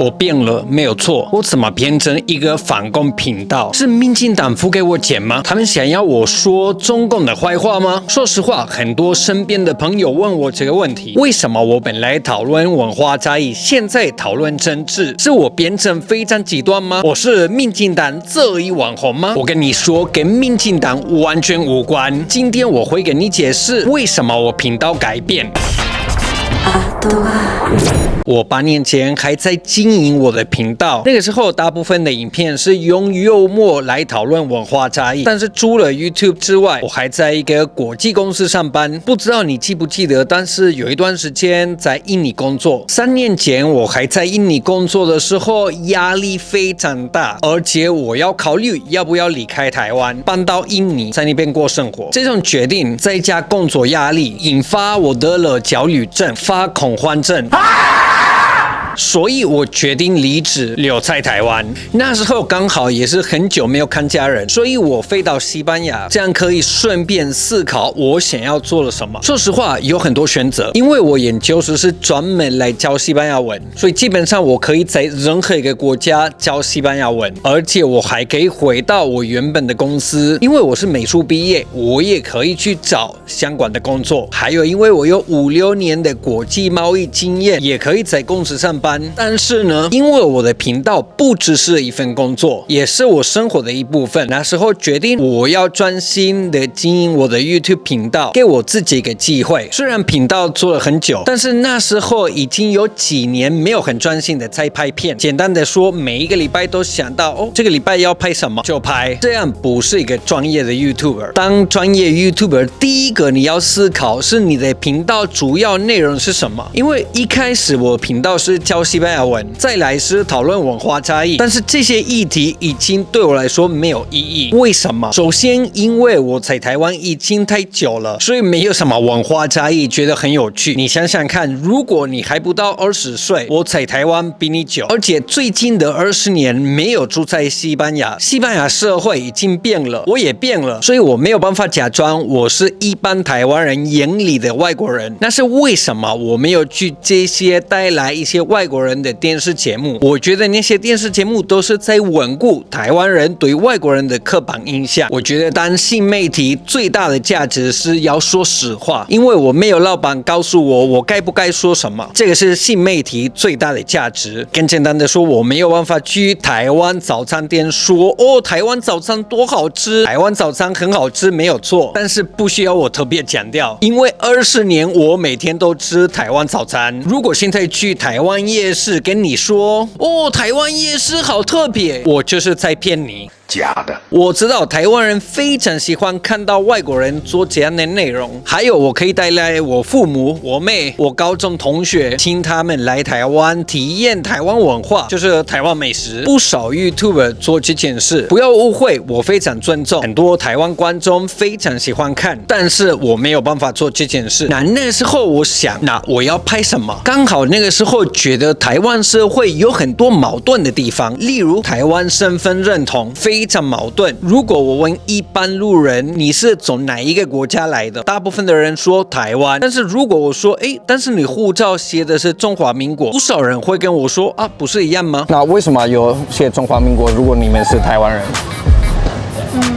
我变了，没有错。我怎么变成一个反共频道？是民进党付给我钱吗？他们想要我说中共的坏话吗？说实话，很多身边的朋友问我这个问题：为什么我本来讨论文化差异，现在讨论政治？是我变成非常极端吗？我是民进党这一网红吗？我跟你说，跟民进党完全无关。今天我会跟你解释为什么我频道改变。我8年前还在经营我的频道，那个时候大部分的影片是用幽默来讨论文化差异。但是除了 YouTube 之外，我还在一个国际公司上班。不知道你记不记得，但是有一段时间在印尼工作。3年前我还在印尼工作的时候，压力非常大，而且我要考虑要不要离开台湾，搬到印尼，在那边过生活。这种决定再加工作压力，引发我得了焦虑症，发恐慌症。所以我决定离职，留在台湾。那时候刚好也是很久没有看家人，所以我飞到西班牙，这样可以顺便思考我想要做了什么。说实话，有很多选择，因为我研究所是专门来教西班牙文，所以基本上我可以在任何一个国家教西班牙文，而且我还可以回到我原本的公司，因为我是美术毕业，我也可以去找相关的工作。还有，因为我有5、6年的国际贸易经验，也可以在公司上班。但是呢，因为我的频道不只是一份工作，也是我生活的一部分。那时候决定我要专心的经营我的 YouTube 频道，给我自己一个机会。虽然频道做了很久，但是那时候已经有几年没有很专心的在拍片。简单的说，每一个礼拜都想到这个礼拜要拍什么就拍，这样不是一个专业的 YouTuber。当专业 YouTuber， 第一个你要思考是你的频道主要内容是什么。因为一开始我频道是教西班牙文，再来是讨论文化差异，但是这些议题已经对我来说没有意义。为什么？首先，因为我在台湾已经太久了，所以没有什么文化差异，觉得很有趣。你想想看，如果你还不到20岁，我在台湾比你久，而且最近的20年没有住在西班牙，西班牙社会已经变了，我也变了，所以我没有办法假装我是一般台湾人眼里的外国人。那是为什么我没有去这些带来一些外国人的电视节目？我觉得那些电视节目都是在稳固台湾人对外国人的刻板印象。我觉得当新媒体最大的价值是要说实话，因为我没有老板告诉我该不该说什么，这个是新媒体最大的价值。更简单的说，我没有办法去台湾早餐店说台湾早餐多好吃，台湾早餐很好吃没有错，但是不需要我特别强调，因为20年我每天都吃台湾早餐。如果现在去台湾夜市跟你说台湾夜市好特别，我就是在骗你。假的。我知道台湾人非常喜欢看到外国人做这样的内容，还有我可以带来我父母、我妹、我高中同学，请他们来台湾体验台湾文化，就是台湾美食。不少 YouTuber 做这件事，不要误会，我非常尊重，很多台湾观众非常喜欢看，但是我没有办法做这件事。那时候我想，我要拍什么？刚好那个时候觉得台湾社会有很多矛盾的地方，例如台湾身份认同非常矛盾。如果我问一般路人你是从哪一个国家来的，大部分的人说台湾。但是如果我说但是你护照写的是中华民国，不少人会跟我说不是一样吗？那为什么有写中华民国？如果你们是台湾人？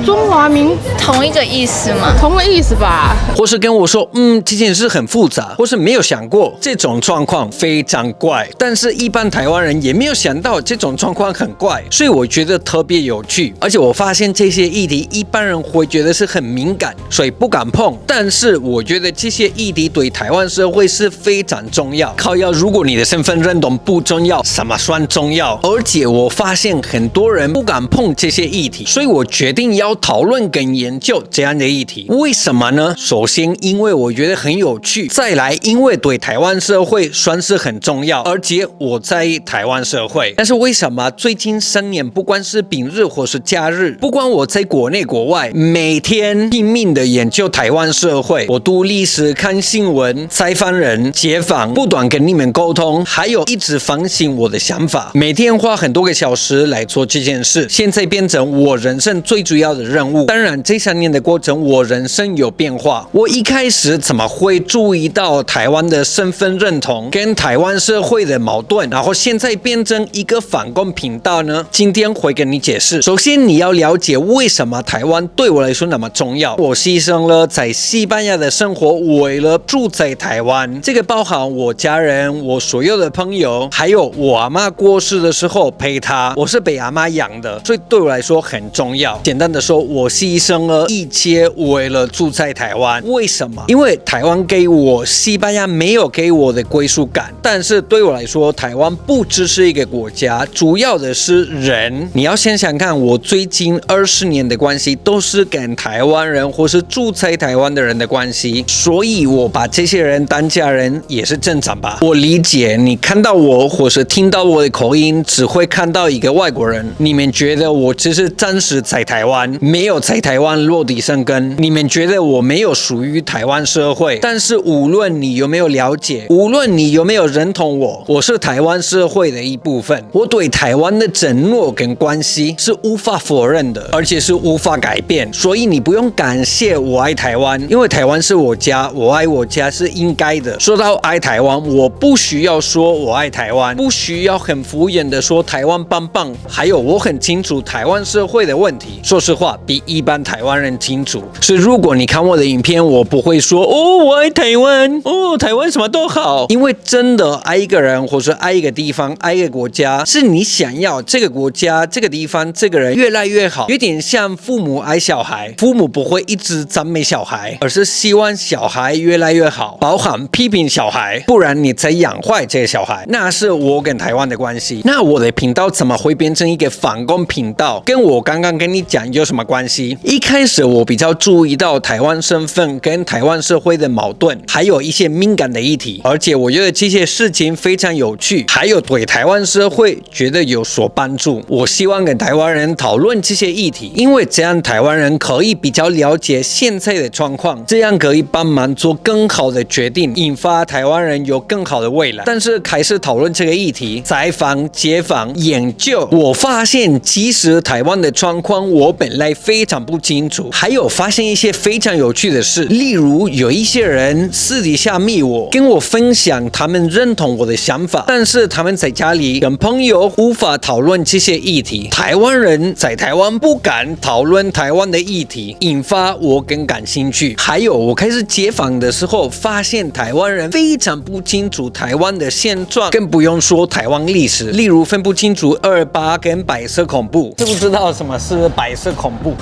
中华民同一个意思吗？同个意思吧。或是跟我说这件事很复杂，或是没有想过，这种状况非常怪。但是一般台湾人也没有想到这种状况很怪，所以我觉得特别有趣。而且我发现这些议题一般人会觉得是很敏感，所以不敢碰。但是我觉得这些议题对台湾社会是非常重要。如果你的身份认同不重要，什么算重要？而且我发现很多人不敢碰这些议题，所以我决定要讨论跟研究这样的议题。为什么呢？首先，因为我觉得很有趣；再来，因为对台湾社会算是很重要，而且我在意台湾社会。但是为什么最近3年，不管是平日或是假日，不管我在国内国外，每天拼命的研究台湾社会，我读历史、看新闻、采访人、街访，不断跟你们沟通，还有一直反省我的想法。每天花很多个小时来做这件事，现在变成我人生最主需要的任务。当然，这3年的过程，我人生有变化。我一开始怎么会注意到台湾的身份认同跟台湾社会的矛盾，然后现在变成一个反共频道呢？今天会跟你解释。首先，你要了解为什么台湾对我来说那么重要。我牺牲了在西班牙的生活，为了住在台湾。这个包含我家人、我所有的朋友，还有我阿嬷过世的时候陪她。我是被阿嬷养的，所以对我来说很重要。简单的说，我牺牲了一切为了住在台湾。为什么？因为台湾给我西班牙没有给我的归属感。但是对我来说，台湾不只是一个国家，主要的是人。你要想想看，我最近20年的关系都是跟台湾人或是住在台湾的人的关系，所以我把这些人当家人也是正常吧。我理解你看到我或是听到我的口音，只会看到一个外国人，你们觉得我只是暂时在台湾，没有在台湾落地生根，你们觉得我没有属于台湾社会。但是无论你有没有了解，无论你有没有认同我，我是台湾社会的一部分。我对台湾的承诺跟关系是无法否认的，而且是无法改变。所以你不用感谢我爱台湾，因为台湾是我家，我爱我家是应该的。说到爱台湾，我不需要说我爱台湾，不需要很敷衍的说台湾棒棒。还有，我很清楚台湾社会的问题，说实话，比一般台湾人清楚。是如果你看我的影片，我不会说我爱台湾，台湾什么都好，因为真的爱一个人或是爱一个地方、爱一个国家，是你想要这个国家、这个地方、这个人越来越好，有点像父母爱小孩，父母不会一直赞美小孩，而是希望小孩越来越好，包含批评小孩，不然你才养坏这个小孩。那是我跟台湾的关系。那我的频道怎么会变成一个反共频道？跟我刚刚跟你讲有什么关系？一开始我比较注意到台湾身份跟台湾社会的矛盾，还有一些敏感的议题，而且我觉得这些事情非常有趣，还有对台湾社会觉得有所帮助。我希望跟台湾人讨论这些议题，因为这样台湾人可以比较了解现在的状况，这样可以帮忙做更好的决定，引发台湾人有更好的未来。但是开始讨论这个议题，采访、街访、研究，我发现其实台湾的状况我本来非常不清楚，还有发现一些非常有趣的事，例如有一些人私底下密我，跟我分享他们认同我的想法，但是他们在家里跟朋友无法讨论这些议题。台湾人在台湾不敢讨论台湾的议题，引发我更感兴趣。还有我开始街访的时候，发现台湾人非常不清楚台湾的现状，更不用说台湾历史，例如分不清楚228跟白色恐怖。知不知道什么是白色恐怖？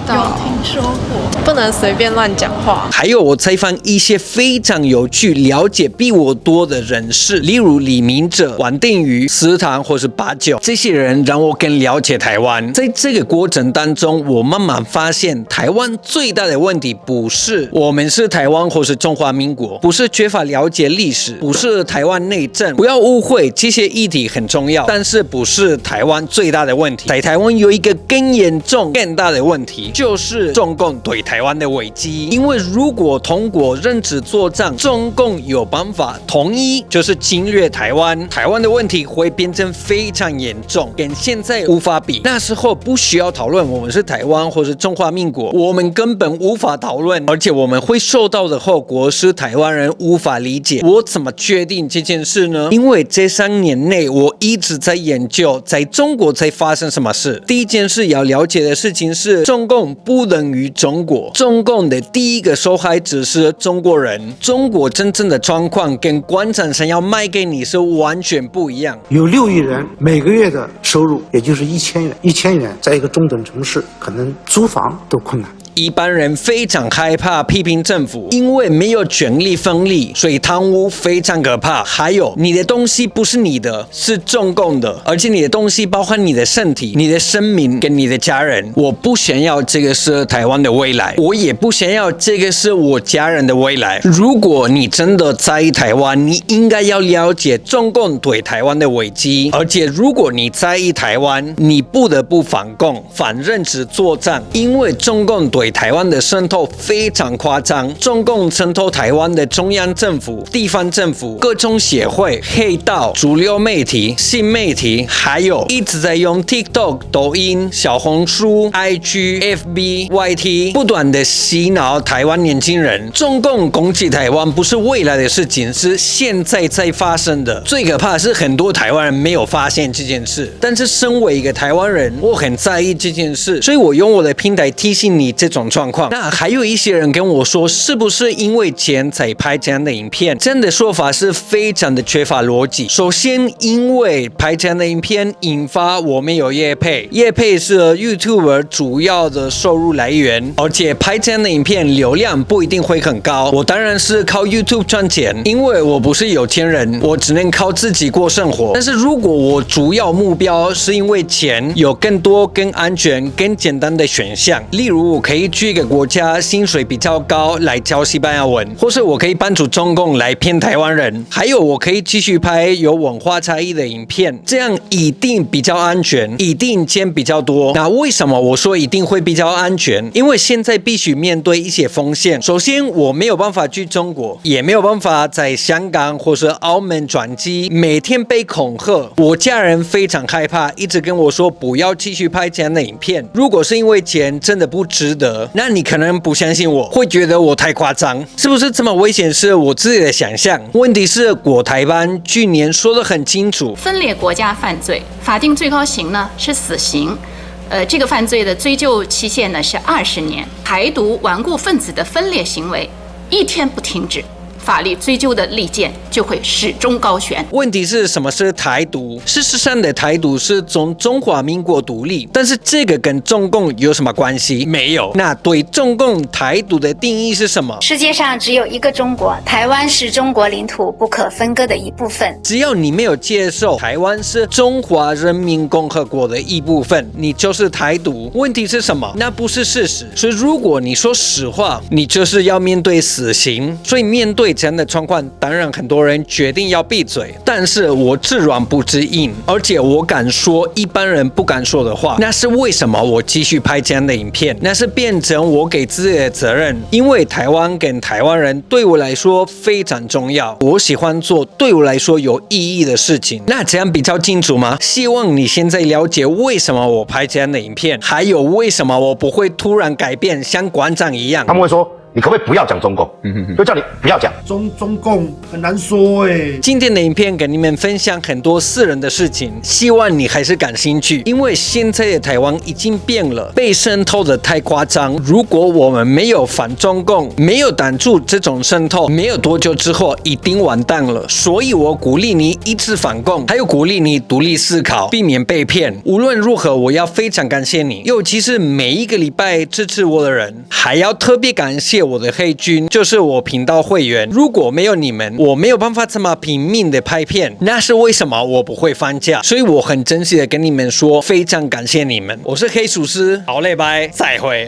有听说过，不能随便乱讲话。还有我采访一些非常有趣、了解比我多的人士，例如李明哲、王定宇、司堂或是89，这些人让我更了解台湾。在这个过程当中，我慢慢发现，台湾最大的问题不是我们是台湾或是中华民国，不是缺乏了解历史，不是台湾内政。不要误会，这些议题很重要，但是不是台湾最大的问题。在台湾有一个更严重、更大的问题，就是中共对台湾的危机。因为如果通过认知作战，中共有办法统一，就是侵略台湾，台湾的问题会变成非常严重，跟现在无法比。那时候不需要讨论我们是台湾或是中华民国，我们根本无法讨论，而且我们会受到的后果是台湾人无法理解。我怎么确定这件事呢？因为这3年内我一直在研究在中国在发生什么事。第一件事要了解的事情是，中共不等于中国，中共的第一个受害者是中国人。中国真正的状况跟官场想要卖给你是完全不一样。有6亿人每个月的收入也就是1000元，1000元在一个中等城市可能租房都困难。一般人非常害怕批评政府，因为没有权力分立，所以贪污非常可怕。还有，你的东西不是你的，是中共的，而且你的东西包含你的身体、你的生命跟你的家人。我不想要这个是台湾的未来，我也不想要这个是我家人的未来。如果你真的在意台湾，你应该要了解中共对台湾的危机，而且如果你在意台湾，你不得不反共、反认知作战，因为中共对对台湾的渗透非常夸张。中共渗透台湾的中央政府、地方政府、各种协会、黑道、主流媒体、新媒体，还有一直在用 TikTok、抖音、小红书、IG、FB、YT 不断的洗脑台湾年轻人。中共攻击台湾不是未来的事情，是现在在发生的。最可怕的是很多台湾人没有发现这件事，但是身为一个台湾人，我很在意这件事，所以我用我的平台提醒你这种状况。那还有一些人跟我说，是不是因为钱才拍这样的影片？这样的说法是非常的缺乏逻辑。首先，因为拍这样的影片引发我们有业配，业配是 YouTuber 主要的收入来源，而且拍这样的影片流量不一定会很高。我当然是靠 YouTube 赚钱，因为我不是有钱人，我只能靠自己过生活。但是如果我主要目标是因为钱，有更多、更安全、更简单的选项，例如我可以去一个国家薪水比较高来教西班牙文，或是我可以帮助中共来骗台湾人，还有我可以继续拍有文化差异的影片，这样一定比较安全，一定钱比较多。那为什么我说一定会比较安全？因为现在必须面对一些风险。首先，我没有办法去中国，也没有办法在香港或是澳门转机，每天被恐吓。我家人非常害怕，一直跟我说不要继续拍这样的影片。如果是因为钱真的不值得，那你可能不相信我，会觉得我太夸张，是不是这么危险？是我自己的想象。问题是国台办去年说得很清楚，分裂国家犯罪法定最高刑呢是死刑。这个犯罪的追究期限呢是20年。台独顽固分子的分裂行为一天不停止，法律追究的利剑就会始终高悬。问题是什么是台独？事实上的台独是从中华民国独立，但是这个跟中共有什么关系？没有。那对中共台独的定义是什么？世界上只有一个中国，台湾是中国领土不可分割的一部分。只要你没有接受台湾是中华人民共和国的一部分，你就是台独。问题是什么？那不是事实。所以如果你说实话，你就是要面对死刑。所以面对这样的状况，当然很多人决定要闭嘴，但是我知软不知硬，而且我敢说一般人不敢说的话。那是为什么我继续拍这样的影片？那是变成我给自己的责任，因为台湾跟台湾人对我来说非常重要，我喜欢做对我来说有意义的事情。那这样比较清楚吗？希望你现在了解为什么我拍这样的影片，还有为什么我不会突然改变，像馆长一样。他们会说，你可不可以不要讲中共？就叫你不要讲中共很难说哎。今天的影片跟你们分享很多私人的事情，希望你还是感兴趣，因为现在的台湾已经变了，被渗透的太夸张。如果我们没有反中共，没有挡住这种渗透，没有多久之后一定完蛋了。所以我鼓励你一直反共，还有鼓励你独立思考，避免被骗。无论如何，我要非常感谢你，尤其是每一个礼拜支持我的人，还要特别感谢我的黑军，就是我频道会员。如果没有你们，我没有办法这么拼命的拍片，那是为什么我不会放假。所以我很珍惜的跟你们说，非常感谢你们。我是黑厨师，好嘞，拜，再会。